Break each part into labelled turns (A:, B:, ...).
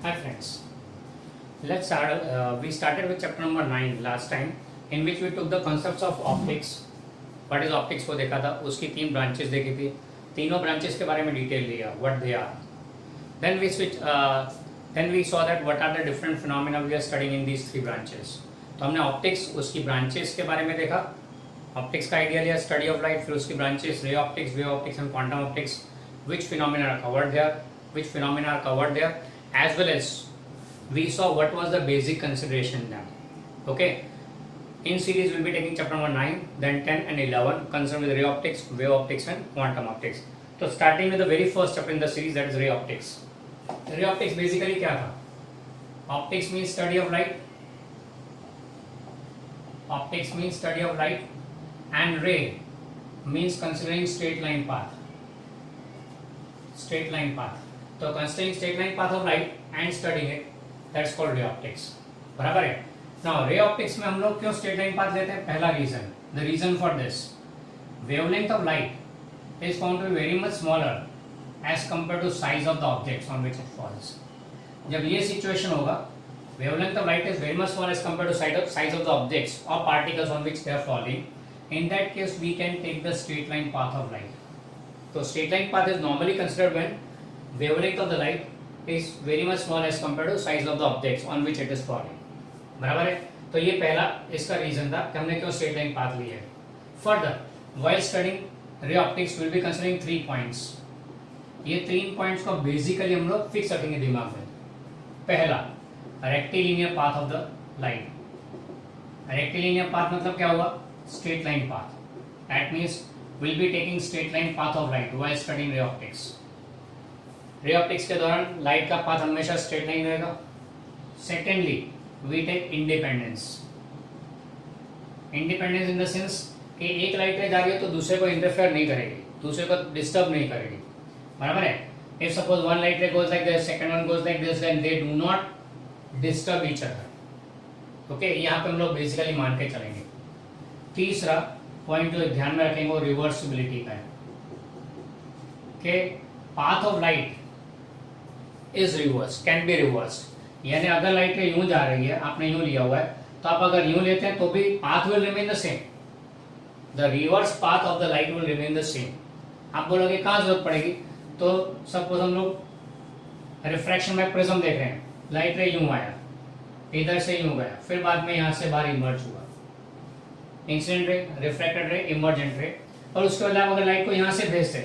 A: Hi friends, let's start. We started with chapter number 9 last time, in which we took the concepts of optics. What is optics को देखा था, उसकी 3 branches देखी थी. तीनों branches के बारे में डिटेल लिया, what they are. Then we saw that what are the different phenomena we are studying in these 3 branches. तो हमने ऑप्टिक्स उसकी ब्रांचेस के बारे में देखा. ऑप्टिक्स का आइडिया लिया, स्टडी ऑफ लाइट, फिर उसकी branches ray optics, wave optics and quantum optics. Which phenomena are covered there, as well as we saw what was the basic consideration then. Okay, in series we'll be taking chapter number 9, then 10 and 11 concerned with ray optics, wave optics and quantum optics. So starting with the very first chapter in the series, that is ray optics. Ray optics basically क्या था? Optics means study of light. Optics means study of light, and ray means considering straight line path. Straight line path. तो considering straight line path of light and studying it, that's called ray optics. बराबर है. Now ray optics में हम लोग क्यों straight line path लेते हैं? पहला reason, the reason for this, wavelength of light is found to be very much smaller as compared to size of the objects on which it falls. जब ये situation होगा, wavelength of light is very much smaller as compared to size of the objects or particles on which they are falling. In that case, we can take the straight line path of light. So straight line path is normally considered when wavelength of the light is very much small as compared to size of the objects on which it is falling. बराबर है. तो ये पहला इसका reason था कि हमने क्यों स्ट्रेट लाइन पाथ ली है. Further, while studying ray optics we'll be considering 3 points. ये 3 points को बेसिकली हम लोग फिक्स रखेंगे दिमाग में. पहला, rectilinear path of the light. Rectilinear path मतलब क्या हुआ? Straight line path. That means we'll be taking straight line path of light while studying ray optics. ray optics के दौरान लाइट का पाथ हमेशा स्ट्रेट लाइन रहेगा. Secondly, we take independence. Independence in the sense कि एक light रे जा रही है तो दूसरे को इंटरफेयर नहीं करेगी, दूसरे को डिस्टर्ब नहीं करेगी. बराबर है. If suppose one light ray goes like this, second one goes like this, then they do not disturb each other. Okay, यहाँ पे हम लोग बेसिकली मान के चलेंगे. तीसरा पॉइंट जो ध्यान में रखेंगे वो रिवर्सिबिलिटी का है कि path of light is reverse, can be reverse. यानी अगर लाइट यूं जा रही है, आपने यूं लिया हुआ है, तो आप अगर यूं लेते हैं तो भी path will remain the same. The reverse path of the light will remain the same. आप बोलोगे कहाँ जरूरत पड़ेगी? तो सपोज हम लोग रिफ्रैक्शन में प्रिज्म देख रहे हैं, लाइट रे यूं आया, इधर से यूं गया, फिर बाद में यहाँ से बाहर इमर्ज हुआ. इंसिडेंट रे, रिफ्रैक्टेड रे, इमर्जेंट रे. और उसके अलावा अगर लाइट को यहाँ से भेजते,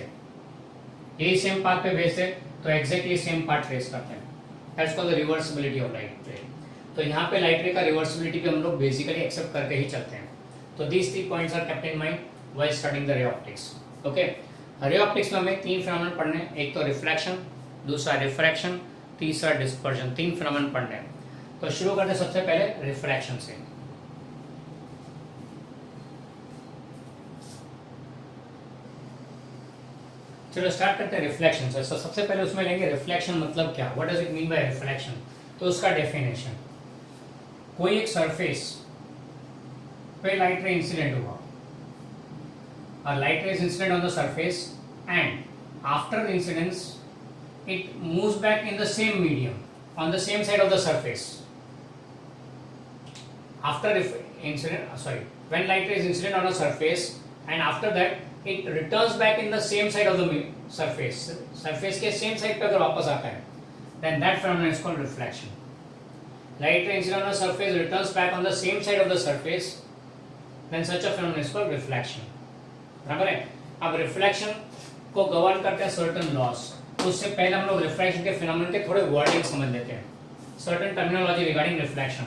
A: यही सेम पाथ पे भेजते, तो एग्जैक्टली सेम पाथ ट्रेस करते हैं. That's called the reversibility of light रे. तो यहाँ पे लाइट रे का रिवर्सिबिलिटी पे हम लोग बेसिकली एक्सेप्ट करके ही चलते हैं. तो these 3 points are kept in mind while studying the ray optics. Okay, ray optics में हमें 3 फिनोमेनन पढ़ने हैं. एक तो रिफ्लेक्शन, दूसरा रिफ्रैक्शन, तीसरा डिस्पर्जन. 3 फिनोमेनन पढ़ने हैं. तो शुरू करते हैं सबसे पहले रिफ्रैक्शन से. चलो स्टार्ट करते हैं रिफ्लेक्शन से. सबसे पहले उसमें लेंगे रिफ्लेक्शन मतलब क्या, what does it mean by reflection. तो उसका डेफिनेशन, कोई एक सरफेस पे लाइट रे इंसिडेंट हुआ, और लाइट रे is incident on the surface, and after the incidence it moves back in the same medium on the same side of the surface. After when light ray is incident on a surface, and after that it returns back in the same side of the surface के same side पे अगर वापस आता है, then that phenomenon is called reflection. Light ray incident on a surface returns back on the same side of the surface, then such a phenomenon is called reflection. बराबर है. अब reflection को govern करते हैं सर्टेन लॉस. तो उससे पहले हम लोग रिफ्रैक्शन के फिनोमेनन के थोड़े वर्डिंग समझ लेते हैं, सर्टेन टर्मिनोलॉजी रिगार्डिंग रिफ्लेक्शन.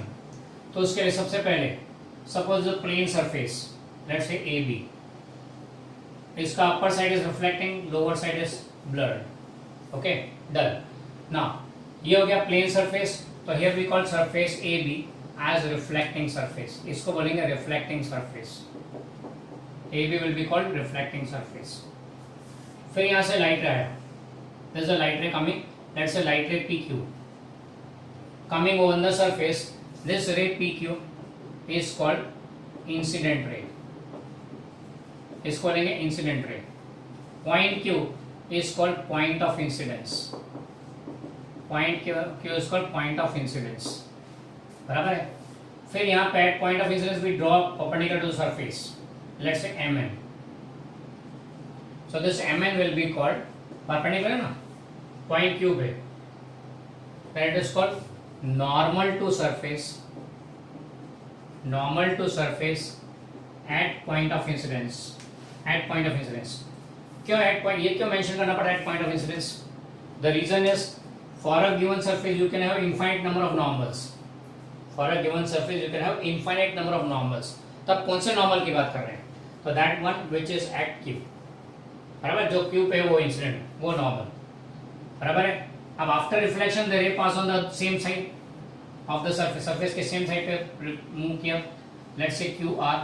A: तो उसके लिए सबसे पहले suppose plane surface, let's say A B, इसका upper side is reflecting, lower side is blurred. Okay, done. Now ये हो गया प्लेन सरफेस. तो here we call surface A B as reflecting surface. इसको बोलेंगे reflecting surface. A B will be called reflecting surface. फिर यहाँ से light आया, there's a light ray coming, let's say light ray PQ coming over the surface. This ray PQ is called incident ray. इसको लेंगे incident ray. Point Q is called point of incidence. Point Q is called point of incidence, बराबर है। फिर यहाँ पे at point of incidence we draw perpendicular to surface, let's say mn, so this mn will be called perpendicular ना point Q पे, then it is called normal to surface at point of incidence, at point of incidence। क्यों at point, ये क्यों mention करना पड़ा at point of incidence? The reason is for a given surface you can have infinite number of normals, for a given surface you can have infinite number of normals। तब कौन से normal की बात कर रहे हैं? तो that one which is at Q, बराबर, जो Q पे वो इंसिडेंट, वो नॉर्मल, बराबर है। अब after reflection the ray pass on the same side of the surface, surface के सेम साइड पे मूव किया, let's say Q R,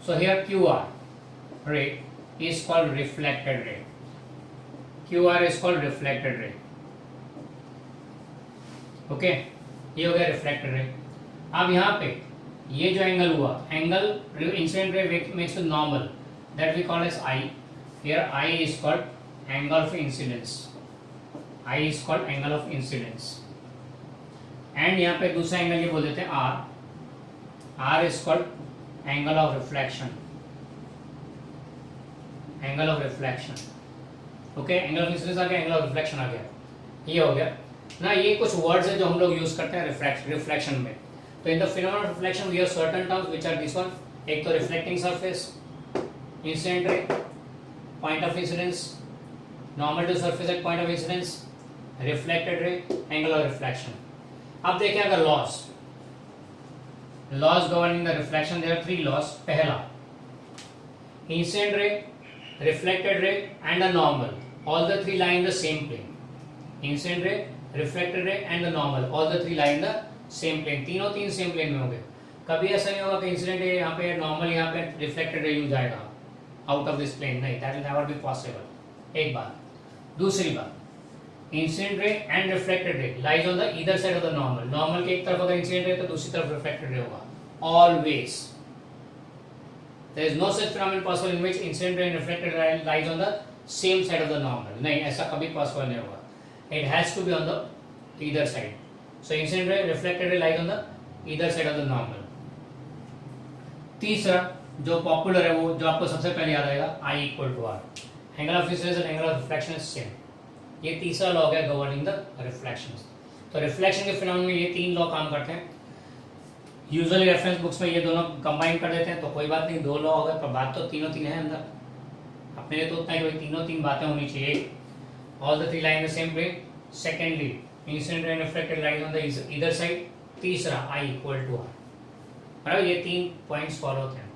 A: so here Q R ray is called reflected ray, Q R is called reflected ray, okay, ये हो गया reflected ray. अब यहाँ पे ये जो एंगल हुआ, angle incident ray makes normal, that we call as I, here I is called angle of incidence, I is called angle of incidence, and यहाँ पे दूसरा एंगल ये बोल देते हैं R, R is called angle of reflection, angle of reflection, okay, angle of incidence आ गया, angle of reflection आ गया, ये हो गया ना। ये कुछ वर्ड्स है जो हम लोग यूज करते हैं रिफ्लेक्शन में। तो in the phenomenon of reflection we have certain terms which are this one, एक तो reflecting surface, incident ray, point of incidence, normal to surface at point of incidence, reflected ray, angle of reflection. अब देखें अगर laws governing the reflection, there are 3 laws. पहला, incident ray, reflected ray and a normal, all the 3 lie in the same plane. Incident ray, reflected ray and the normal, all the 3 lie in the same plane, तीन same plane में होंगे। कभी ऐसा नहीं होगा कि incident ray यहाँ पे, नॉर्मल यहाँ पे, रिफ्लेक्टेड रे यूज जाएगा आउट ऑफ दिस प्लेन, नहीं, that will never be possible, एक बात। दूसरी बात, incident ray and reflected ray lies on the either side of the normal, normal के एक तरफ अगर इंसिडेंट रे तो दूसरी तरफ रिफ्लेक्टेड रे होगा, always. There is no such phenomenon possible in which incident ray and reflected ray lies on the same side of the normal, नहीं, ऐसा कभी पॉसिबल नहीं होगा, it has to be on the either side. So incident ray, reflected ray lies on the either side of the normal. तीसरा जो popular है, वो जो आपको सबसे पहले याद आएगा, I equal to r, angle of incidence and angle of reflection is same. ये तीसरा लॉ है गवर्निंग द रिफ्लेक्शंस। तो रिफ्लेक्शन के फिनोमेनन में ये 3 लॉ काम करते हैं। यूजुअली रेफरेंस बुक्स में ये दोनों कंबाइन कर देते हैं, तो कोई बात नहीं, 2 लॉ हो गए, पर बात तो तीनों है अंदर। अपने लिए तो उतना ही, कोई तीनों बातें होनी चाहिए। All the 3 lie in the same plane, secondly incident and reflected lies on the either side, तीसरा I इक्वल टू आर, बराबर, ये 3 पॉइंट्स फॉलो होते हैं।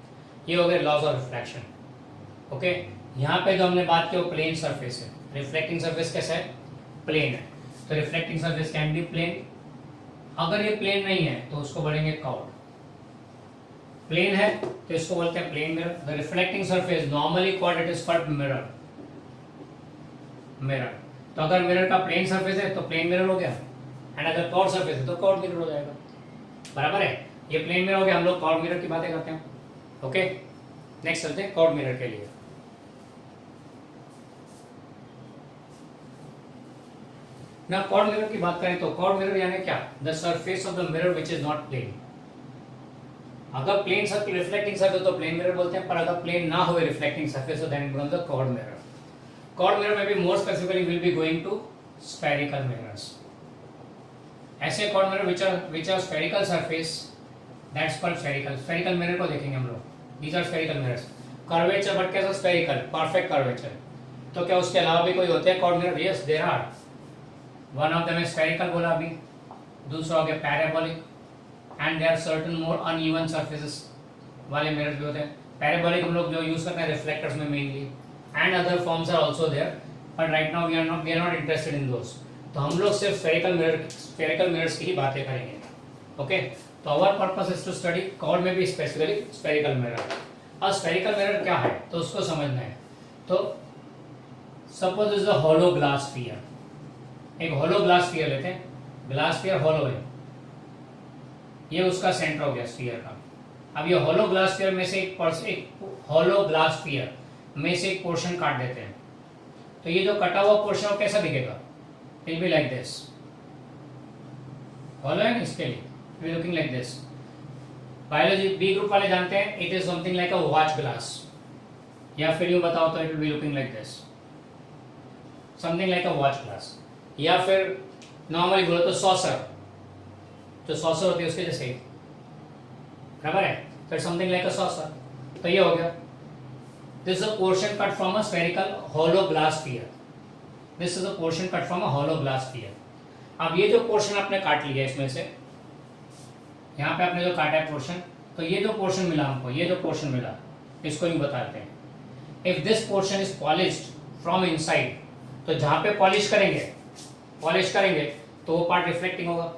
A: ये हो गए लॉज ऑफ रिफ्लेक्शन, ओके। यहाँ पे जो हमने बात की वो प्लेन सरफेस है, रिफ्लेक्टिंग सरफेस कैसा है, प्लेन है, तो reflecting surface can be plane. अगर ये प्लेन नहीं है तो उसको बोलेंगे कर्व्ड, प्लेन है तो इसको बोलते हैं plane mirror. The reflecting surface normally called, it is called mirror, mirror. तो अगर मिरर का प्लेन सरफेस है तो प्लेन मिरर हो गया, एंड अगर कर्व्ड सरफेस है तो कर्व्ड मिरर हो जाएगा, बराबर है। ये प्लेन मिरर हो गया, हम लोग कर्व्ड मिरर की बातें करते हैं, ओके। नेक्स्ट चलते हैं कर्व्ड मिरर के लिए। ना कर्व्ड मिरर की बात करें तो कर्व्ड मिरर यानी क्या, the surface of the mirror which is not plane. अगर प्लेन सरफेस, रिफ्लेक्टिंग सरफेस तो प्लेन मिरर बोलते हैं, पर अगर प्लेन ना हो रिफ्लेक्टिंग सरफेस तो then it becomes the curved mirror. Curved mirror में भी more specifically will be going to spherical mirrors. ऐसे curved mirror which are spherical surface, that's called spherical. Spherical mirror को देखेंगे हम लोग, these are spherical mirrors. Curvature but कैसा, spherical, perfect curvature. तो क्या उसके अलावा भी कोई होते हैं curved mirror? Yes there are. One of them spherical बोला अभी, दूसरा हो गया parabolic, and there are certain more uneven surfaces वाले मिरर्स भी होते हैं। पैराबोलिक हम लोग जो यूज करते हैं रिफ्लेक्टर्स में mainly, and other forms are also there, but right now we are not interested in those. तो हम लोग सिर्फ स्फेरिकल मिरर्स की ही बातें करेंगे, ओके। तो our purpose is to study curved में भी स्पेसिफिकली स्फेरिकल मिरर। अब स्फेरिकल मिरर क्या है तो उसको समझना है। तो suppose is a hollow glass sphere, एक होलो ग्लास स्फीयर लेते हैं, ग्लास स्फीयर होलो है, ये उसका सेंटर हो गया स्फीयर का। अब ये होलो ग्लास स्फीयर में से एक होलो ग्लास स्फीयर में से एक पोर्शन काट देते हैं, तो ये जो कटा हुआ पोर्शन कैसा दिखेगा, it will be like this, follow है ना इसके लिए, we looking like this. Biology B group वाले जानते हैं it is something like a watch glass, या फिर यूं बताओ तो it will be looking like this, something like a watch glass, या फिर नॉर्मली बोलो तो सॉसर, जो सॉसर होती है उसके जैसे ही, बराबर है, फिर समथिंग लाइक अ सॉसर। तो ये हो गया, this is a portion cut from a spherical hollow glass sphere, this is a portion cut from a hollow glass sphere. अब ये जो पोर्शन आपने काट लिया इसमें से, यहाँ पे आपने जो काटा है पोर्शन, तो ये जो पोर्शन मिला हमको, ये जो पोर्शन मिला, इसको यूं बताते हैं, if this portion is polished from inside, तो जहां पे पॉलिश करेंगे तो वो पार्ट रिफ्लेक्टिंग होगा।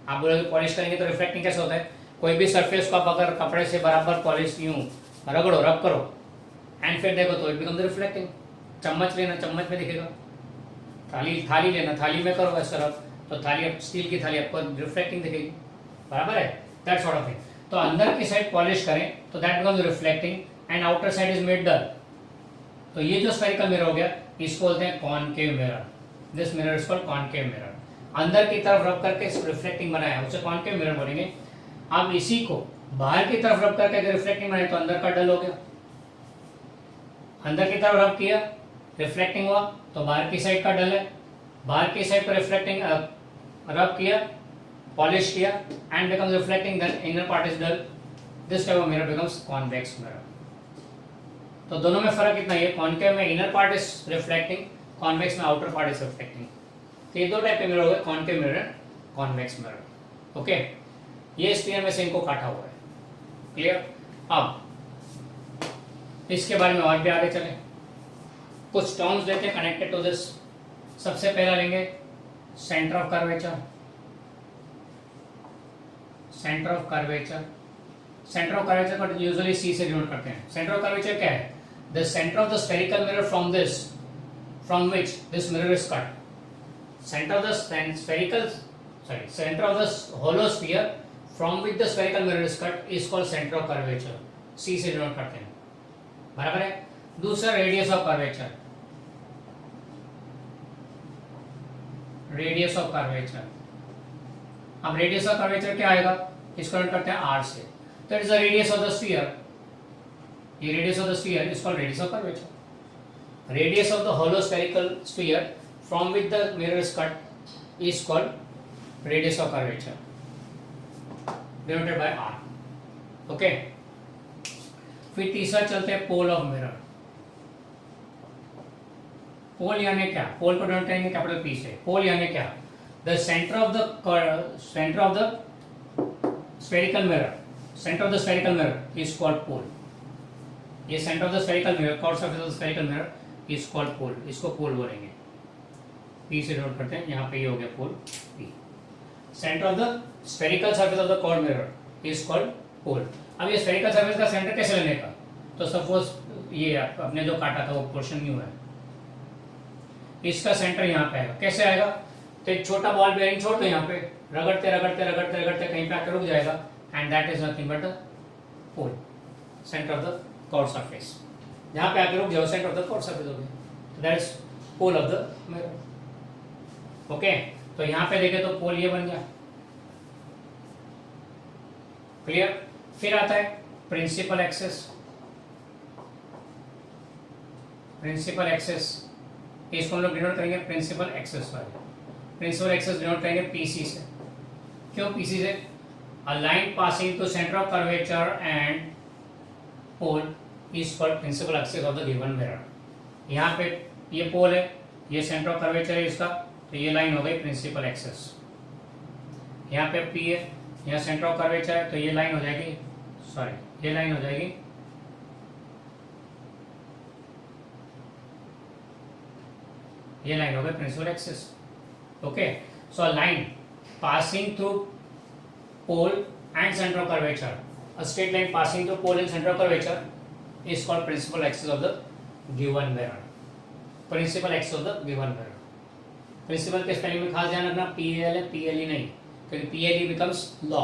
A: आप बोलोगे पॉलिश करेंगे तो रिफ्लेक्टिंग कैसे होता है, कोई भी सरफेस को आप अगर कपड़े से बराबर पॉलिश यूं रगड़ो, रब करो एंड फिर देखो तो इट बिकम्स रिफ्लेक्टिंग। चम्मच लेना, चम्मच में दिखेगा, थाली लेना, थाली में करो ऐसा रब, तो थाली, स्टील की थाली आपको रिफ्लेक्टिंग दिखेगी, बराबर है, दैट सॉर्ट ऑफ थिंग। तो अंदर की साइड पॉलिश करें तो that becomes reflecting and outer side is made dull. तो ये जो स्फेरिकल मिरर हो गया इसको बोलते हैं concave mirror, this mirror is called concave mirror. अंदर की तरफ रब करके रिफ्लेक्टिंग बनाया उसे कॉनकेव मिरर बोलेंगे। अब इसी को बाहर की तरफ रब करके रिफ्लेक्टिंग बनाए तो अंदर का डल हो गया, अंदर की तरफ रब किया रिफ्लेक्टिंग हुआ तो बाहर की साइड का डल है, बाहर की साइड पर रिफ्लेक्टिंग रब किया, पॉलिश किया and becomes reflecting, then inner part is dull, this type of mirror becomes convex mirror. तो दोनों में फर्क इतना है, कॉनकेव में inner part is reflecting, convex में आउटर पार्ट इज रिफ्लेक्टिंग। तो ये दो टाइप के मिरर हो गए, concave mirror, convex mirror. Okay, ये स्फीयर में से इनको काटा हुआ है, क्लियर। अब इसके बारे में और भी आगे चलें, कुछ टर्म्स लेते हैं कनेक्टेड टू दिस। सबसे पहला लेंगे centre of curvature, centre of curvature. Centre of curvature को यूजुअली सी से डिनोट करते हैं। सेंटर ऑफ कर्वेचर क्या है, the centre of the spherical mirror from which this mirror is cut. Centre of the spherical, sorry, centre of the hollow sphere from which the spherical mirror is cut is called centre of curvature, C से denote करते हैं, बराबर है। दूसरा radius of curvature, radius of curvature. अब radius of curvature क्या आएगा, इसको डिनोट करते हैं आर से, तो it is the radius of the sphere, ये radius of the sphere is called radius of curvature. Radius of the hollow spherical sphere from which the mirror is cut is called radius of curvature, denoted by R. Okay, फिर तीसरा चलते हैं पोल of mirror. पोल यानी क्या, पोल को denote करेंगे capital P से। पोल यानी क्या, the centre of the spherical mirror, center of the spherical mirror is called pole। ये center of the spherical mirror, chord surface of the spherical mirror is called pole, इसको पोल बोलेंगे, P से denote करते हैं, यहाँ पे ये हो गया पोल P। Center of the spherical surface of the chord mirror is called pole। अब ये spherical surface का सेंटर कैसे लेने का, तो सपोज ये अपने जो काटा था वो पोर्शन न्यू है, इसका सेंटर यहाँ पे आएगा, कैसे आएगा, तो एक छोटा बॉल बेयरिंग छोड़ दो यहाँ पे, रगड़ते रगड़ते रगड़ते रगड़ते कहीं पे आकर रुक जाएगा, and that is nothing but the pole, center of the chord surface. जहाँ पे आकर रुक जाओ center of the chord surface हो गया, that is pole of the mirror. Okay, तो यहाँ पे देखे तो पोल ये बन गया, क्लियर। फिर आता है प्रिंसिपल एक्सेस। प्रिंसिपल एक्सेस इसको हम लोग डिनोट करेंगे प्रिंसिपल एक्सेस वाले, प्रिंसिपल एक्सेस डिनोट करेंगे पीसी से। क्यों पीसी से, a line passing to center of curvature and pole is called principal axis of the given mirror. यहाँ पे ये पोल है, ये सेंटर ऑफ कर्वेचर है इसका, तो ये लाइन हो गई प्रिंसिपल एक्सेस। यहाँ पे पी है, यहाँ सेंटर ऑफ कर्वेचर है, तो ये लाइन हो जाएगी, सॉरी ये लाइन हो जाएगी ये लाइन हो गई principal axis. Okay, so a line passing through pole and center of curvature, a straight line passing through pole and center of curvature is called principal axis of the given mirror। principal axis of the given mirror। Principal के spelling में खास ध्यान रखना, PL है, PLE नहीं, क्योंकि PLE becomes law.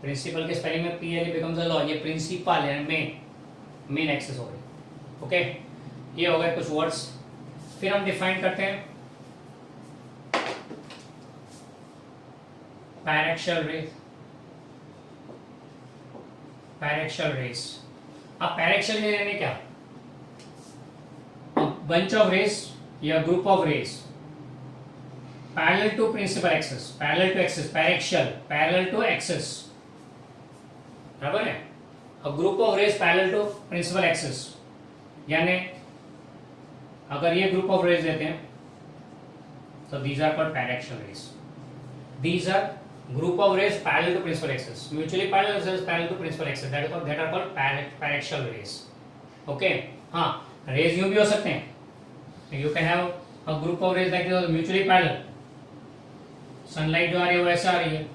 A: Principal के spelling में पीएलई बिकम्स अ लॉ, ये प्रिंसिपल है, मेन एक्सेस हो गई। ओके, ये हो गए कुछ वर्ड्स। फिर हम डिफाइन करते हैं पैरेक्शियल रेस, पैरेक्शियल रेस। अब पैरेक्शियल रेस यानी क्या? बंच ऑफ रेस या group of rays parallel to principal axis, parallel to axis, paraxial, parallel to axis, बराबर है। A group of rays parallel to principal axis, यानी अगर ये ग्रुप ऑफ रेस लेते हैं तो these are called paraxial rays. These are group of rays parallel to principal axis, mutually parallel as well as parallel to principal axis, that are called paraxial rays. Okay, हाँ, rays यूं भी हो सकते हैं, you can have a group of rays like this mutually parallel, sunlight जो आ रही है वो ऐसा आ रही है,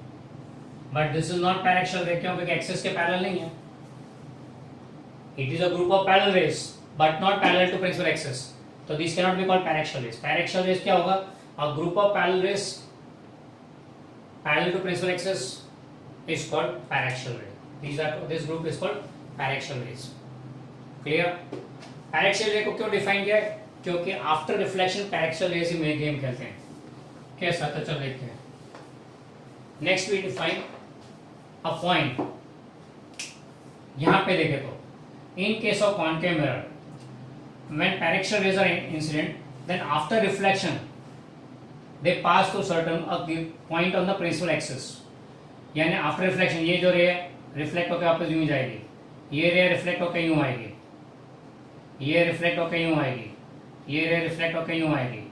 A: but this is not paraxial ray, क्यों? क्योंकि axis के parallel नहीं है, it is a group of parallel rays but not parallel to principal axis, so these cannot be called paraxial rays. Paraxial rays क्या होगा? A group of parallel rays parallel to principal axis is called paraxial ray. This group is called paraxial rays. Clear? Paraxial ray को क्यों define किया है? क्योंकि after reflection paraxial rays ही में game खेलते हैं। कैसा? तो चल देखते हैं। Next we define a point. यहां पे देखे तो in case of concave mirror when paraxial rays are incident then after reflection they pass through certain point on the principal axis, यानी आफ्टर रिफ्लेक्शन ये जो रे रिफ्लेक्ट होकर वापस यूं जाएगी, ये रे रिफ्लेक्ट होकर यूं आएगी, ये रिफ्लेक्ट होकर यूं आएगी, ये रे रिफ्लेक्ट होकर यूं आएगी,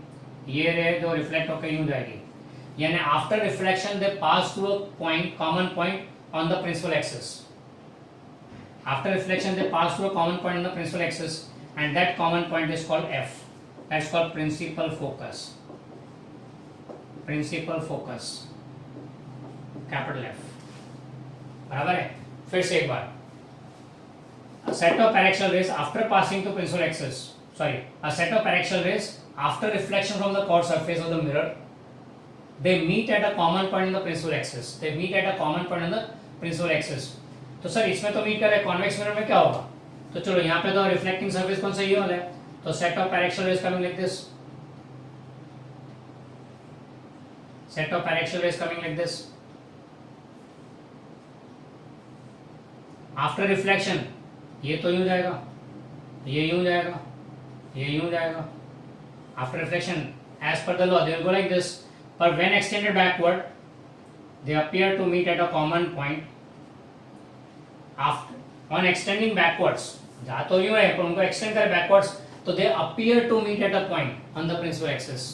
A: ये रे जो रिफ्लेक्ट होकर यूं जाएगी, यानी after reflection they pass through a point, common point on the principal axis. After reflection they pass through a common point on the principal axis and that common point is called F, that's called principal focus. Principal focus capital F, बराबर है। फिर से एक बार, a set of paraxial rays after passing to principal axis, sorry, a set of paraxial rays after reflection from the curved surface of the mirror, they meet at a common point on the principal axis, they meet at a common point on the principal axis। तो sir इसमें तो meet कर रहे हैं, convex mirror में क्या होगा? तो चलो यहाँ पे तो रिफ्लेक्टिंग सरफेस कौन सा ये वाला है, तो set of paraxial rays coming like this, set of paraxial rays coming like this. After reflection ये तो यूं जाएगा, ये यूं जाएगा, ये यूं जाएगा। After reflection as per the law they will go like this, but when extended backward they appear to meet at a common point। After on extending backwards, जा तो यूं है पर उनको extend करें backwards तो they appear to meet at a point on the principal axis,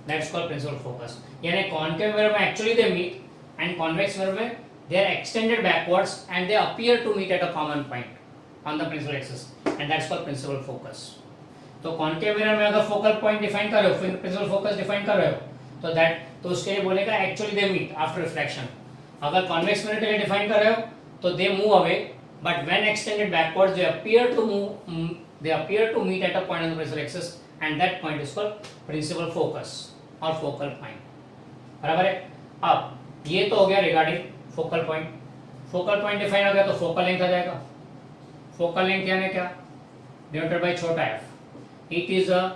A: that's called principal focus। यानी concave mirror में actually they meet and convex mirror में they are extended backwards and they appear to meet at a common point on the principal axis and that's called principal focus. तो concave mirror में अगर focal point define कर रहे हो, फिर principal focus define कर रहे हो, तो दैट तो उसके लिए बोलेगा actually they meet after reflection. अगर कॉन्वेक्स मिरर के लिए डिफाइन कर रहे हो तो they move away, but when extended backwards they appear to move, they appear to meet at a point on the principal axis and that point is called principal focus और focal point, बराबर है। अब ये तो हो गया regarding focal point. Focal point define हो गया तो फोकल लेंथ आ जाएगा। फोकल लेंथ यानी क्या? डिनोटेड बाय छोटा f, it is a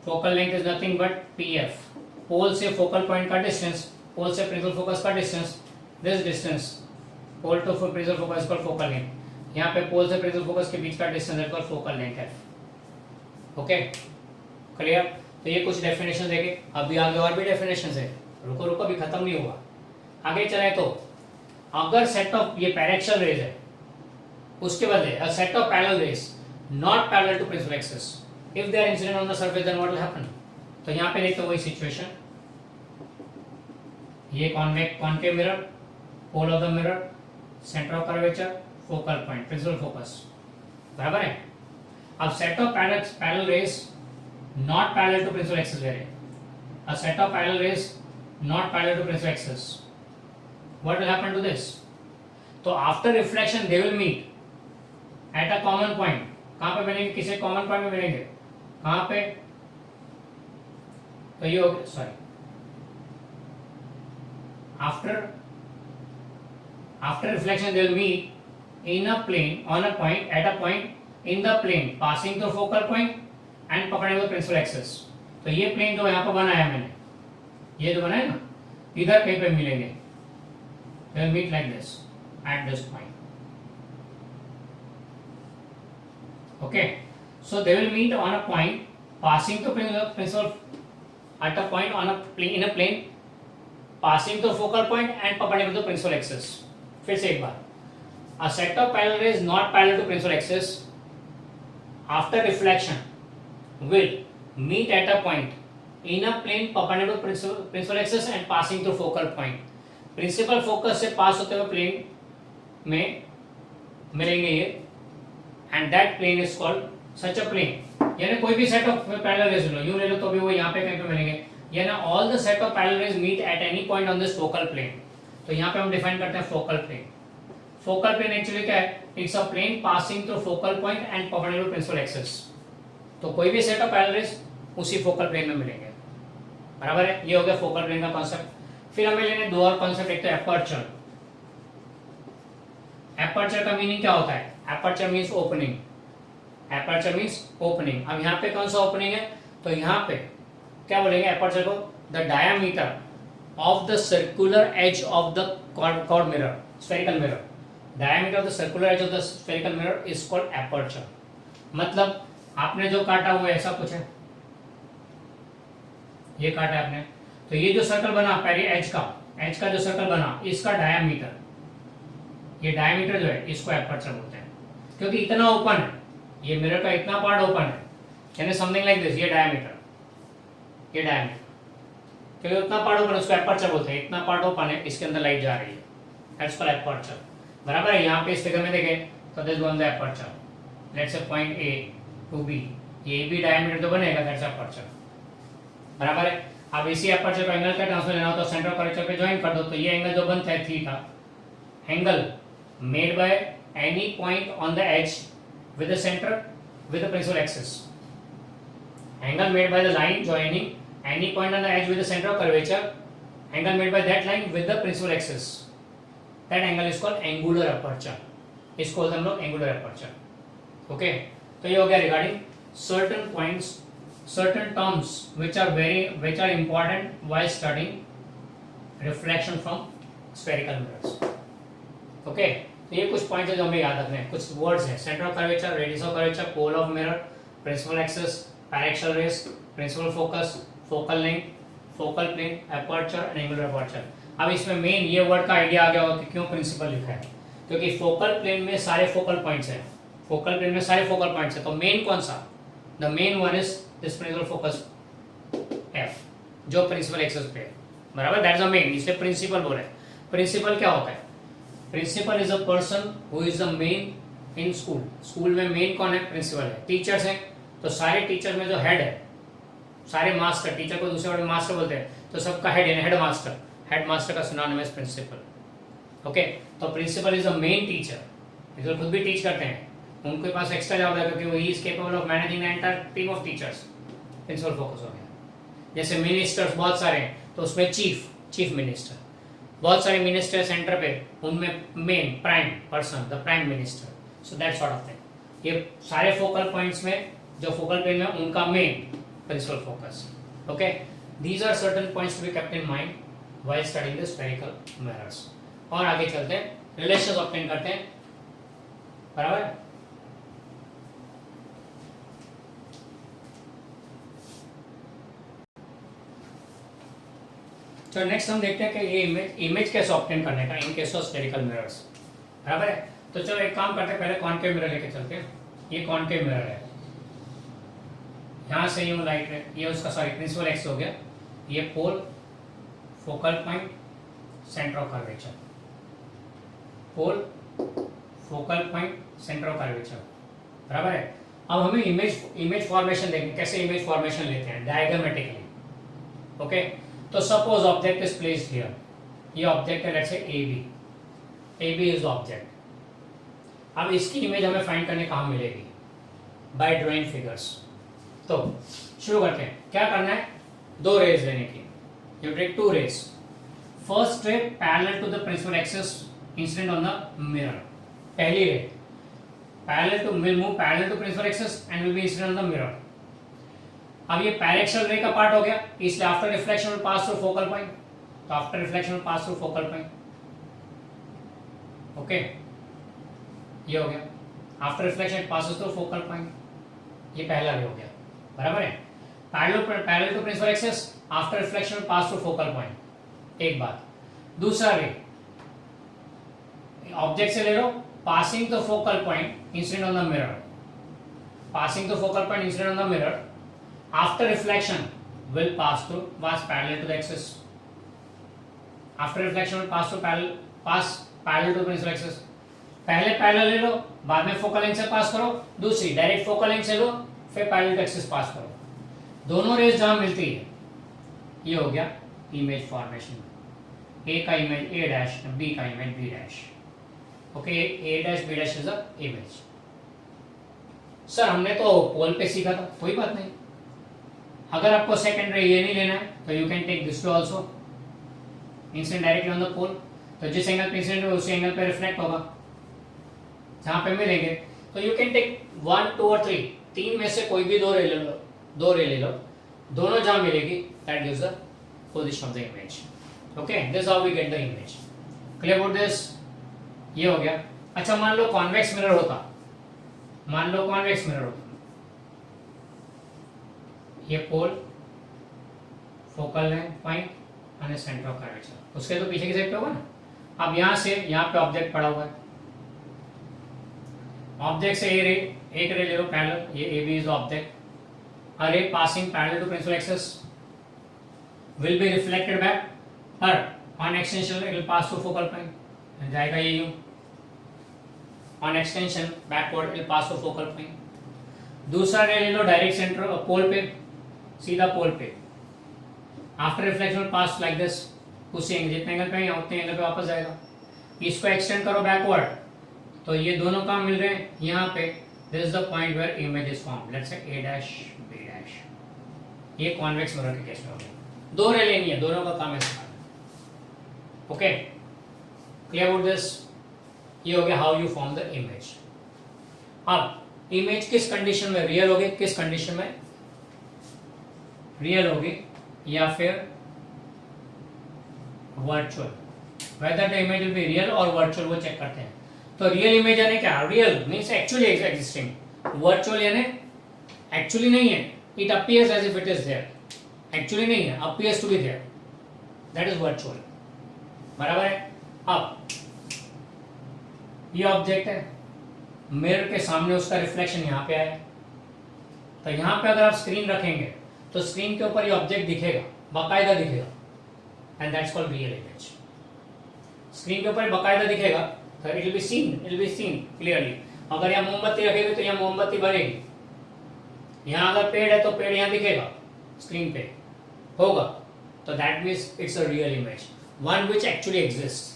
A: focal length is nothing but pf, pole से फोकल पॉइंट का डिस्टेंस, पोल से प्रिंसिपल फोकस का distance, this distance pole to principal focus is called focal length. यहाँ पे pole से principal focus के बीच का distance is called focal length f। Okay, clear? तो ये कुछ डेफिनेशन देखे, अभी आगे और भी डेफिनेशन है, रुको रुको अभी खत्म नहीं हुआ, आगे चले। तो अगर सेट ऑफ ये पैरेक्शियल रेज है, उसके बदले a set of parallel rays not parallel to principal axis, if they are incident on the surface then what will happen. तो यहाँ पे देखते हो वही सिचुएशन, ये concave mirror, pole of the mirror, center of curvature, focal point, principal focus, बराबर है। अब set of parallel rays not parallel to principal axis where a set of parallel rays not parallel to principal axis, what will happen to this? तो after reflection they will meet at a common point। कहाँ पे मिलेंगे? किसी common point में मिलेंगे। कहाँ पे? तो ये हो गया, sorry, after reflection they will meet in a plane on a point at a point in the plane passing through focal point and पकड़ेंगे प्रिंसिपल एक्सिस। तो ये प्लेन जो यहाँ पर बनाया मैंने, ये जो बनाया ना, इधर कहीं पे मिलेंगे they will meet like this at this point. Okay, so they will meet on a point passing to principal at a point on a plane, in a plane passing to focal point and perpendicular to principal axis. फिर से एक बार, a set of parallel rays not parallel to principal axis after reflection will meet at a point in a plane perpendicular to principal axis and passing through focal point. Principal focus से pass होते हुए plane में मिलेंगे ये, and that plane is called such a plane, यानी कोई भी set of parallel rays लो, यूं ले लो तो भी वो यहाँ पे कहीं पे मिलेंगे, यानी all the set of parallel rays meet at any point on this focal plane. तो यहाँ पे हम डिफाइन करते हैं focal plane. Focal plane actually क्या है? It's a plane passing through focal point and perpendicular principal axis. तो कोई भी सेट ऑफ पैरेलल रेज उसी फोकल प्लेन में मिलेंगे. बराबर है, ये हो गया फोकल प्लेन का कॉन्सेप्ट. फिर हमें लेने दो और कॉन्सेप्ट, एक तो एपर्चर. एपर्चर का मीनिंग क्या होता है? Aperture means opening. Aperture means opening. अब यहाँ पे कौन सा ओपनिंग है? तो यहाँ पे क्या बोलेंगे एपर्चर को? The diameter of the circular edge of the chord mirror, spherical mirror. Diameter of the circular edge of the spherical mirror is called aperture. मतलब आपने जो काटा वो ऐसा कुछ है, ये काटा आपने, तो ये जो सर्कल बना पहले एज का जो सर्कल बना, इसका डायमीटर, ये डायमीटर जो है इसको एपर्चर बोलते हैं, क्योंकि इतना ओपन है, ये मिरर का इतना पार्ट ओपन है, यानी समथिंग लाइक दिस, ये डायमीटर, क्योंकि उतना पार्ट ओपन है उसको एपर्चर बोलते हैं. इतना पार्ट ओपन है, इसके अंदर लाइट जा रही है, दैट्स कॉल्ड एपर्चर. बराबर है. यहाँ पे इस फिगर में देखें तो this one the aperture, let's say point A to B, ये भी डायमीटर तो बनेगा, दैट्स एपर्चर. बराबर है. अब इसी एपर्चर का एंगल का ट्रांसफर लेना हो तो सेंटर ऑफ कर्वेचर पे ज्वाइन कर दो, तो ये एंगल जो बनता है theta, angle made by any point on the edge with the center with the principal axis. Angle made by the line joining any point on the edge with the centre of curvature, angle made by that line with the principal axis, that angle is called angular aperture. इसको बोलते हैं हम लोग angular aperture. Okay, तो ये हो गया regarding certain points, certain terms which are important while studying reflection from spherical mirrors. Okay, तो ये कुछ पॉइंट्स है जो हमें याद रखने हैं. कुछ वर्ड्स हैं, centre of curvature, radius of curvature, pole of mirror, principal axis, paraxial rays, principal focus, focal length, focal plane, aperture and angular aperture. अब इसमें मेन ये वर्ड का आइडिया आ गया होगा कि क्यों प्रिंसिपल लिखा है, क्योंकि फोकल प्लेन में सारे फोकल पॉइंट्स हैं. फोकल प्लेन में सारे फोकल पॉइंट्स हैं, तो मेन कौन सा? The main one is this principal focus F, जो प्रिंसिपल एक्सिस पे है. बराबर, दैट इज द मेन, इसलिए प्रिंसिपल बोल रहे हैं. प्रिंसिपल क्या होता है? Principal is a person who is the main in school. School में मेन कौन है? प्रिंसिपल है. टीचर्स हैं तो सारे टीचर में जो हेड है, सारे मास्टर, टीचर को दूसरे वर्ड में मास्टर बोलते हैं, तो सबका हेड है, हेड मास्टर. हेड मास्टर का सिनोनिम है प्रिंसिपल. ओके, तो principal is the main teacher. जो खुद भी टीच करते हैं, उनके पास एक्स्ट्रा जॉब है क्योंकि वो ही is capable of managing the entire team of teachers. Principal focus हो गया. जैसे मिनिस्टर्स बहुत सारे हैं तो उसमें चीफ मिनिस्टर, बहुत सारे मिनिस्टर सेंटर पे, उनमें main prime person the prime minister. So that sort of thing. ये सारे फोकल पॉइंट्स में जो फोकल प्लेन में उनका main principal focus. Okay, these are certain points to be kept in mind while studying the spherical mirrors. और आगे चलते हैं, रिलेशंस ऑब्टेन करते हैं. बराबर है. तो नेक्स्ट हम देखते हैं कि ये इमेज कैसे ऑब्टेन करने का इन केस ऑफ स्फेरिकल मिरर्स. बराबर है. तो चलो एक काम करते हैं, पहले कॉनकेव मिरर लेके चलते हैं. ये कॉनकेव मिरर है, यहाँ से यूं लाइट है, ये उसका सॉरी प्रिंसिपल एक्सिस हो गया. ये pole, focal point, centre of curvature. Pole, focal point, centre of curvature. बराबर है. अब हमें इमेज फॉर्मेशन देखनी, कैसे इमेज फॉर्मेशन लेते हैं डायग्रामेटिकली. ओके, तो suppose object is placed here. ये ऑब्जेक्ट है, let's say AB is object. अब इसकी इमेज हमें फाइंड करने कहाँ मिलेगी? By drawing figures. तो शुरू करते हैं. क्या करना है? दो रेज लेने की. You take two rays. First ray parallel to the principal axis incident on the mirror. पहली ray parallel to will move parallel to principal axis and will be incident on the mirror. अब ये paraxial ray का part हो गया, इसलिए after reflection will pass through focal point. तो after reflection will pass through focal point. Okay ये हो गया. After reflection it passes through focal point, ये पहला रे हो गया. बराबर है. Parallel to principal axis after reflection pass through focal point, एक बात. दूसरा रे ऑब्जेक्ट से ले लो, passing the focal point incident on the mirror, passing the focal point incident on the mirror after reflection will pass parallel to the axis. After reflection will pass parallel to the principal axis. पहले parallel ले लो, बाद में focal length से पास करो. दूसरी direct focal length से लो, फिर parallel to axis pass करो. दोनों रेज जहां मिलती है, ये हो गया इमेज फॉर्मेशन. ए का इमेज ए डैश, बी का image B dash. Okay, A dash B dash is a image. Sir हमने तो पोल पे सीखा था, कोई बात नहीं. अगर आपको सेकंड रे ये नहीं लेना है तो you can take this too also, incident directly on the pole. तो जिस एंगल पे इंसिडेंट है उसी एंगल पे रिफ्लेक्ट होगा जहां पे मिलेंगे. तो यू कैन टेक 1, 2 और 3, तीन में से कोई भी दो रे ले लो, दोनों जहां मिलेगी that gives the position of the image. Okay, this how we get the image. Clear about this? ये हो गया. अच्छा, मान लो कॉन्वेक्स मिरर होता, ये पोल, फोकल लेंथ पॉइंट और सेंटर ऑफ कर्वेचर, उसके तो पीछे की साइड पे होगा ना. अब यहां से यहां पे ऑब्जेक्ट पड़ा हुआ है, ऑब्जेक्ट से एक रे ले लो पैरेलल, ये A B is object. A ray passing parallel to principal axis will be reflected back, पर on extension it will pass through focal point, जाएगा ये यूं. On extension backward it will pass through focal point. दूसरा रे ले लो direct centre पोल पे, सीधा पोल पे. After reflection will pass like this, उसी एंगल जितने एंगल पे है उतने एंगल पे वापस जाएगा. इसको एक्सटेंड करो बैकवर्ड, तो ये दोनों काम मिल रहे हैं यहाँ पे. This is the point where image is form. Let's say A dash B dash. ये कॉन्वेक्स मिरर के केस में हो गया. दो रे लेनी है, दोनों का काम है. Okay, clear about this? ये हो गया how you form the image. अब इमेज किस कंडीशन में रियल होगी, किस कंडीशन में रियल होगी या फिर virtual. Whether the image will be real और वर्चुअल, वो चेक करते हैं. तो रियल इमेज यानी क्या? Real means actually existing. Virtual यानी एक्चुअली नहीं है, it appears as if it is there. Actually नहीं है, appears to be there, that is virtual. बराबर है. अब ये ऑब्जेक्ट है, मिरर के सामने उसका रिफ्लेक्शन यहाँ पे आया, तो यहाँ पे अगर आप स्क्रीन रखेंगे तो स्क्रीन के ऊपर ये ऑब्जेक्ट दिखेगा, बाकायदा दिखेगा, and that's called real image. Screen के ऊपर बाकायदा दिखेगा तो it will be seen clearly. अगर यहाँ मोमबत्ती रखेंगे तो यहाँ मोमबत्ती बनेगी. यहाँ अगर पेड़ है तो पेड़ यहाँ दिखेगा, स्क्रीन पे होगा, तो that means it's a real image, one which actually exist.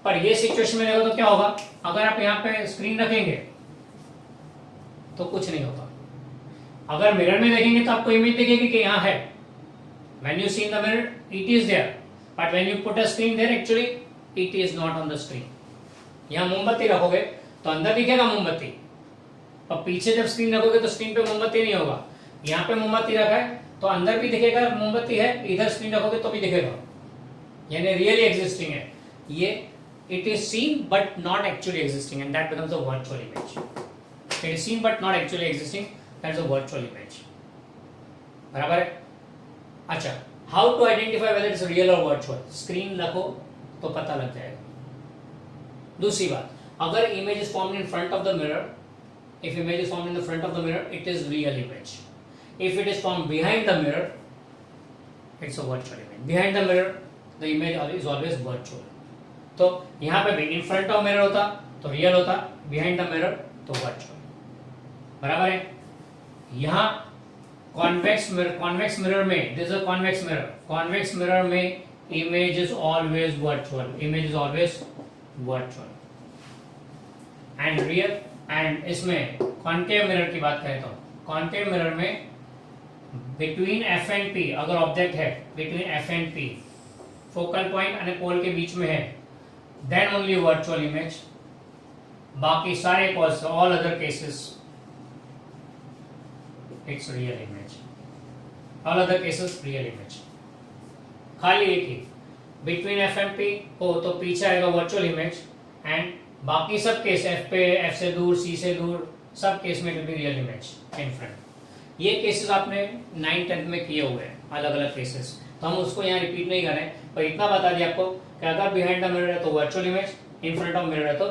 A: पर ये सिचुएशन में देखो तो क्या होगा, अगर आप यहाँ पे स्क्रीन रखेंगे तो कुछ नहीं होगा. अगर मिरर में देखेंगे तो आपको इमेज दिखेगी कि यहाँ है. When you see in the mirror it is there, but when you put a screen there actually it is not on the screen. यहाँ मोमबत्ती रखोगे तो अंदर दिखेगा मोमबत्ती, और पीछे जब स्क्रीन रखोगे तो स्क्रीन पे मोमबत्ती नहीं होगा. यहाँ पे मोमबत्ती रखा है तो अंदर भी दिखेगा मोमबत्ती है, इधर स्क्रीन रखोगे तो भी दिखेगा, यानी रियली एग्जिस्टिंग है. ये it is seen but not actually existing, and that becomes a virtual image. It is seen but not actually existing, that is a virtual image. बराबर है. अच्छा, how to identify whether it's real or virtual? Screen रखो तो पता लग जाएगा. दूसरी बात, अगर image is formed in front of the mirror, if image is formed in the front of the mirror, it is real image. If it is formed behind the mirror, it's a virtual image. Behind the mirror, the image is always virtual. तो यहाँ पे भी इन front of mirror होता तो real होता, behind the mirror तो virtual. बराबर है. यहाँ कॉन्वेक्स मिरर में, this is a convex mirror में image is always virtual, and real. And इसमें कॉन्केव मिरर की बात करें तो कॉन्केव मिरर में बिटवीन एफ एंड पी, अगर ऑब्जेक्ट है between F and P, focal point और पोल के बीच में है, then only virtual image. बाकी सारे calls, all other cases it's real image. All other cases real image. खाली एक ही between f and p हो तो पीछे आएगा virtual image एंड बाकी सब केस एफ पे, एफ से दूर, सी से दूर, सब केस में it will be real image in front. ये केसेस आपने 9th-10th में किए हुए हैं, अलग अलग केसेस, तो हम उसको यहाँ रिपीट नहीं करें, पर इतना बता दिया आपको कि अगर बिहाइंड द मिरर है तो virtual image, in front of mirror है तो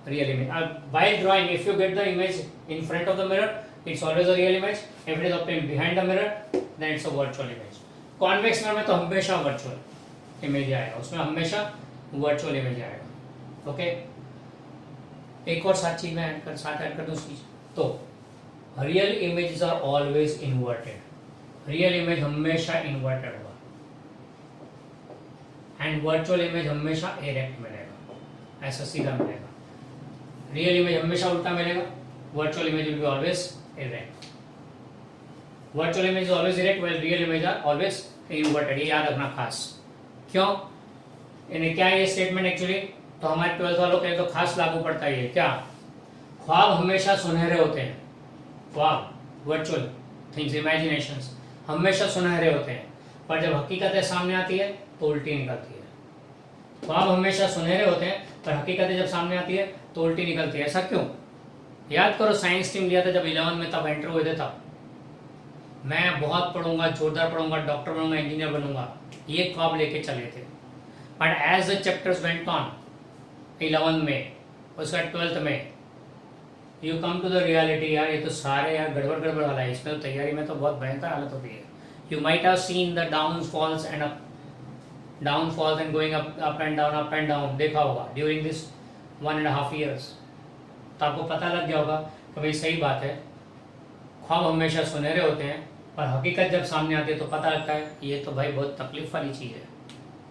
A: real image. While drawing if you get the image in front of the mirror it's always a real image, if it is obtained behind the mirror then it's a virtual image. Convex mirror में तो हमेशा virtual image आएगा, उसमें हमेशा virtual image आएगा। Okay, एक और सात चीज मैं साथ ऐड कर दूं चीज, तो real images are always inverted, real image हमेशा इन्वर्टेड होगा एंड वर्चुअल इमेज हमेशा इरेक्ट मिलेगा, ऐसा सीधा मिलेगा। रियल इमेज हमेशा उल्टा मिलेगा, virtual image will be always erect. Virtual image is always erect while real image are always inverted, ये याद रखना खास। क्यों? इन्हें क्या है ये स्टेटमेंट एक्चुअली, तो हमारे 12th वालों के लिए तो खास लागू पड़ता है ये। क्या? ख्वाब हमेशा सुनहरे होते हैं, ख्वाब वर्चुअल थिंग्स, इमेजिनेशंस हमेशा सुनहरे होते हैं, पर जब हकीकतें सामने आती है तो उल्टी निकलती है। ख्वाब हमेशा सुनहरे होते हैं पर हकीकतें जब सामने आती है तो उल्टी निकलती है। ऐसा क्यों? याद करो, साइंस स्ट्रीम लिया था जब 11th में, तब एंटर हुए थे, तब मैं बहुत पढ़ूंगा, जोरदार पढ़ूंगा, डॉक्टर बनूंगा, इंजीनियर बनूंगा, ये ख्वाब लेके चले थे। But as the chapters went on 11th में, उसके बाद 12th में, you come to the reality, यार ये तो सारे यार गड़बड़ गड़बड़ वाला है, इसमें तो तैयारी में तो बहुत भयंकर हालत होती है। You might have seen the downfalls and downfalls and going up and down, देखा होगा ड्यूरिंग दिस 1.5 years, तो आपको पता लग गया होगा कि भाई सही बात है, ख्वाब हमेशा सुनहरे होते हैं पर हकीकत जब सामने आती है तो पता लगता है ये तो भाई बहुत तकलीफ वाली चीज़ है।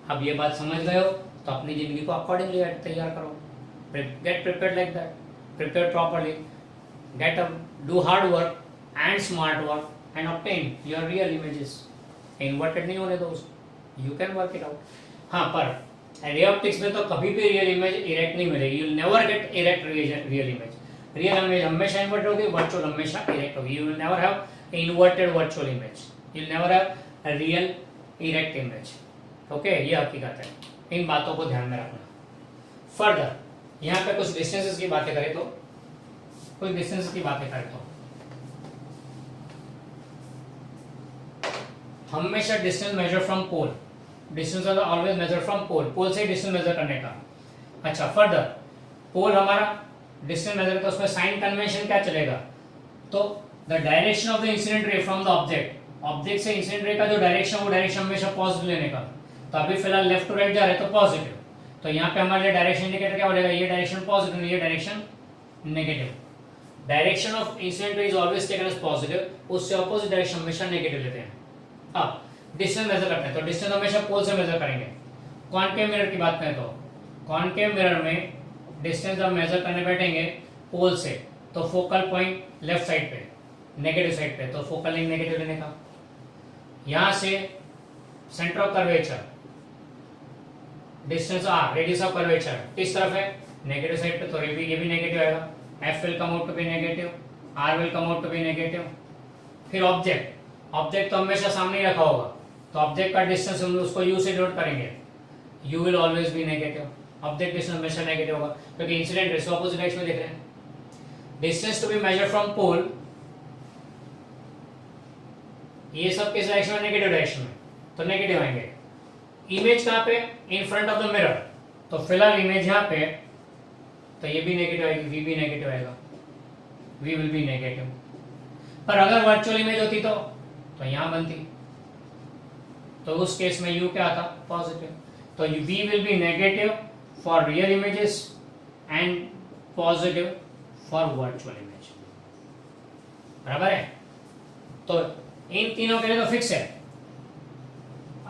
A: अब ये बात समझ गए हो तो अपनी ज़िंदगी को अकॉर्डिंगली तैयार करो, get prepared like that, prepare properly, get up, do hard work and smart work and obtain your real images. Inverted नहीं होने दो, you can work it out. हाँ, पर रे ऑप्टिक्स में तो कभी भी रियल इमेज इरेक्ट नहीं मिलेगी, you will never get erect real image. Real image हमेशा इन्वर्टेड होगी, वर्चुअल हमेशा इरेक्ट होगी। You will never have inverted virtual image, you will never have real erect image. Okay, ये हकीकत है, इन बातों को ध्यान में रखना। फर्दर यहाँ पे कुछ डिस्टेंसेस की बातें करें तो, कुछ डिस्टेंसेस की बातें करें तो हमेशा distance measure from pole, distance always measure from pole, pole से डिस्टेंस मेजर करने का। अच्छा, फर्दर पोल हमारा डिस्टेंस मेजर करता है, उसमें साइन कन्वेंशन क्या चलेगा, तो the direction of the incident ray from the object, object से इंसिडेंट रे का जो डायरेक्शन, वो डायरेक्शन हमेशा पॉजिटिव लेने का। तो अभी फिलहाल लेफ्ट टू राइट जा रहे हैं तो पॉजिटिव, तो यहाँ पे हमारे लिए डायरेक्शन इंडिकेटर क्या बोलेगा, ये डायरेक्शन पॉजिटिव, ये direction negative. Direction of incident ray is always taken as positive, उससे ऑपोजिट डायरेक्शन हमेशा नेगेटिव लेते हैं। अब डिस्टेंस मेजर करते हैं तो डिस्टेंस हमेशा पोल से मेजर करेंगे। कॉनकेव मिरर की बात करें तो कॉनकेव मिरर में डिस्टेंस जब मेजर करने बैठेंगे पोल से, तो फोकल पॉइंट लेफ्ट साइड पे, नेगेटिव साइड पे, तो फोकल लेंथ नेगेटिव लेने का। यहां से centre of curvature, distance R, radius of curvature किस तरफ है, नेगेटिव साइड पे, तो ये भी नेगेटिव आएगा। F will come out to be negative, R will come out to be negative. फिर ऑब्जेक्ट, ऑब्जेक्ट तो हमेशा सामने ही रखा होगा, तो ऑब्जेक्ट का डिस्टेंस हम उसको यू से डिनोट करेंगे, you will always be negative, object distance हमेशा नेगेटिव होगा क्योंकि इंसिडेंट रेस ऑपोजिट डायरेक्शन में देख रहे हैं। Distance to be measure from pole, ये सब किस डायरेक्शन में, नेगेटिव डायरेक्शन में, तो नेगेटिव आएंगे। इमेज कहां पे, इन फ्रंट ऑफ द मिरर, तो फिलहाल इमेज यहां पे, तो ये भी नेगेटिव आएगी, वी भी नेगेटिव आएगा, वी विल बी नेगेटिव। पर अगर वर्चुअल इमेज होती तो यहां बनती, तो उस केस में यू क्या आता, पॉजिटिव, तो V will be negative for real images and positive for virtual image, बराबर है। तो इन तीनों के लिए तो फिक्स है।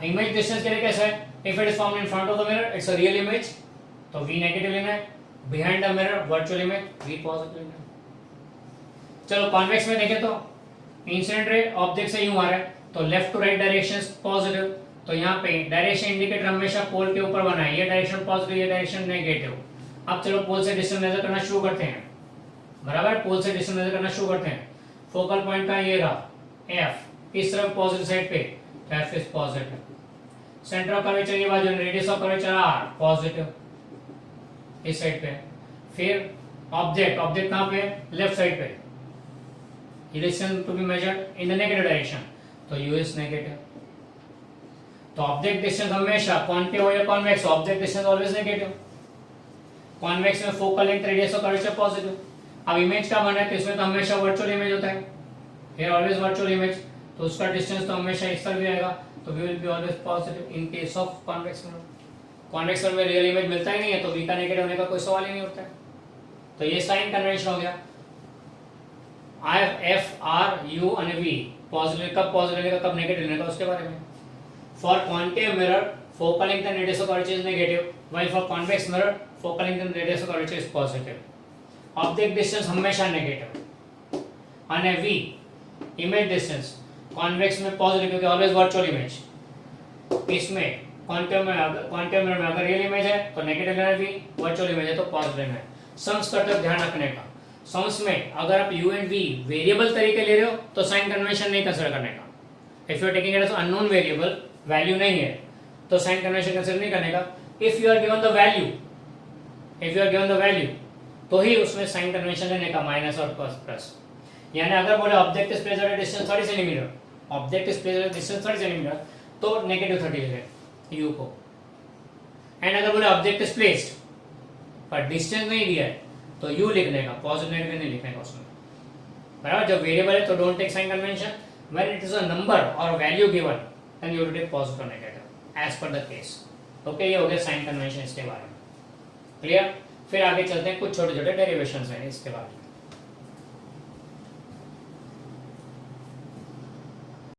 A: इमेज डिस्टेंस के लिए कैसा है, if it is found in front of the mirror it's a real image, तो वी नेगेटिव लेना है, behind the mirror virtual image, V positive लेना है। चलो कॉन्वेक्स में देखें तो इंसिडेंट रे ऑब्जेक्ट से यूं आ रहा है, तो left to right direction positive, तो यहाँ पे डायरेक्शन इंडिकेटर हमेशा पोल के ऊपर बना है, ये डायरेक्शन पॉजिटिव, ये डायरेक्शन नेगेटिव। अब चलो पोल से डिस्टेंस मेजर करना शुरू करते हैं, बराबर, पोल से डिस्टेंस मेजर करना शुरू करते हैं। फोकल पॉइंट का ये रहा एफ, किस तरफ, पॉजिटिव साइड पे, F is positive. Centre of curvature ये बाजू, radius of curvature R, positive इस साइड पे। फिर ऑब्जेक्ट, ऑब्जेक्ट कहाँ पे है? लेफ्ट साइड पे, distance to be measured in the negative direction, तो u इज नेगेटिव। तो ऑब्जेक्ट डिस्टेंस हमेशा कॉन्केव हो या convex, object distance always negative. Convex में focal length, radius of curvature positive. अब इमेज का बना है तो इसमें तो हमेशा वर्चुअल इमेज होता है, हियर ऑलवेज वर्चुअल इमेज, तो उसका डिस्टेंस तो हमेशा इस तरफ भी आएगा, तो v will be always positive in case of convex mirror. Convex mirror में रियल इमेज मिलता ही नहीं है, तो v का नेगेटिव होने का कोई सवाल ही नहीं होता है। तो ये साइन कन्वेंशन हो गया। आई एफ आर यू और वी पॉजिटिव, कब पॉजिटिव लेगा कब नेगेटिव लेगा उसके बारे में। For concave mirror focal length and radius of curvature is negative, while for convex mirror focal length and radius of curvature is positive. Object distance हमेशा negative, और वी इमेज डिस्टेंस कॉन्वेक्स में positive क्योंकि always virtual image. इसमें concave mirror में अगर real image है तो negative लेना, वी वर्चुअल इमेज है तो पॉजिटिव लेना है। सम्स का तक ध्यान रखने का, सम्स में अगर आप u एंड v वेरिएबल तरीके ले रहे हो तो साइन कन्वेंशन नहीं कंसीडर करने का। If you are taking it as unknown variable, value नहीं है, तो साइन कन्वेंशन कंसीडर नहीं करने का। If you are given the value, if you are given the value तो ही उसमें साइन कन्वेंशन लेने का, माइनस और प्लस। यानी अगर बोले object is placed at a distance 30 centimetre, object is placed at a distance 30 centimetre, तो नेगेटिव 30 ले u को। एंड अगर बोले ऑब्जेक्ट इज प्लेस्ड पर डिस्टेंस नहीं दिया है तो u लिखने का, पॉजिटिव नेगेटिव नहीं लिखने का उसमें, बराबर। जब वेरिएबल है तो don't take sign convention, when it is a number और value given then you will take positive और negative as per the case. Okay, ये हो गया साइन कन्वेंशन इसके बारे में, क्लियर। फिर आगे चलते हैं, कुछ छोटे छोटे डेरिवेशंस हैं इसके बारे में।